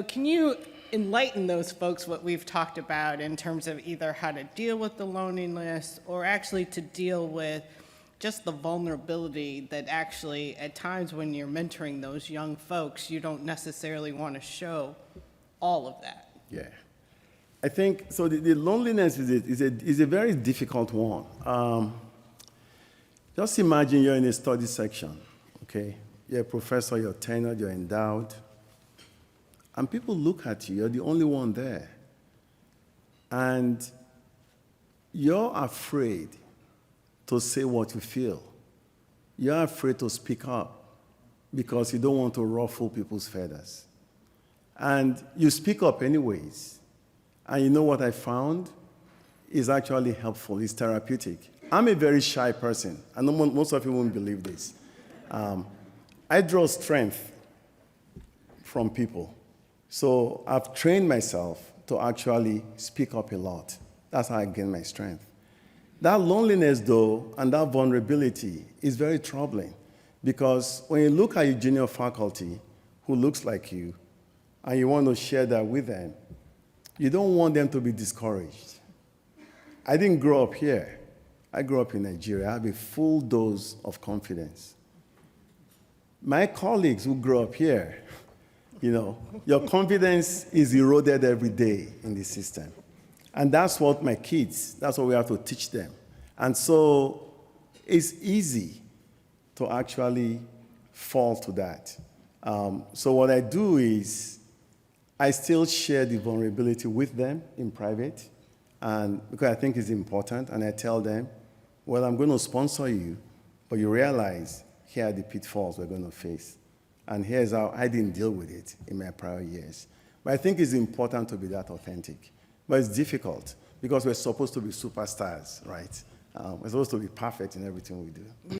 Can you enlighten those folks what we've talked about in terms of either how to deal with the loneliness or actually to deal with just the vulnerability that actually at times when you're mentoring those young folks, you don't necessarily want to show all of that? Yeah. I think, so the loneliness is a very difficult one. Just imagine you're in a study section, okay? You're a professor, you're tenured, you're endowed, and people look at you, you're the only one there. And you're afraid to say what you feel. You're afraid to speak up because you don't want to ruffle people's feathers. And you speak up anyways. And you know what I found is actually helpful, it's therapeutic. I'm a very shy person. I know most of you won't believe this. I draw strength from people. So I've trained myself to actually speak up a lot. That's how I gain my strength. That loneliness, though, and that vulnerability is very troubling because when you look at your junior faculty who looks like you and you want to share that with them, you don't want them to be discouraged. I didn't grow up here. I grew up in Nigeria. I have a full dose of confidence. My colleagues who grew up here, you know, your confidence is eroded every day in the system. And that's what my kids, that's what we have to teach them. And so it's easy to actually fall to that. So what I do is I still share the vulnerability with them in private, and because I think it's important, and I tell them, well, I'm going to sponsor you, but you realize here are the pitfalls we're going to face. And here's how I didn't deal with it in my prior years. But I think it's important to be that authentic. But it's difficult because we're supposed to be superstars, right? We're supposed to be perfect in everything we do.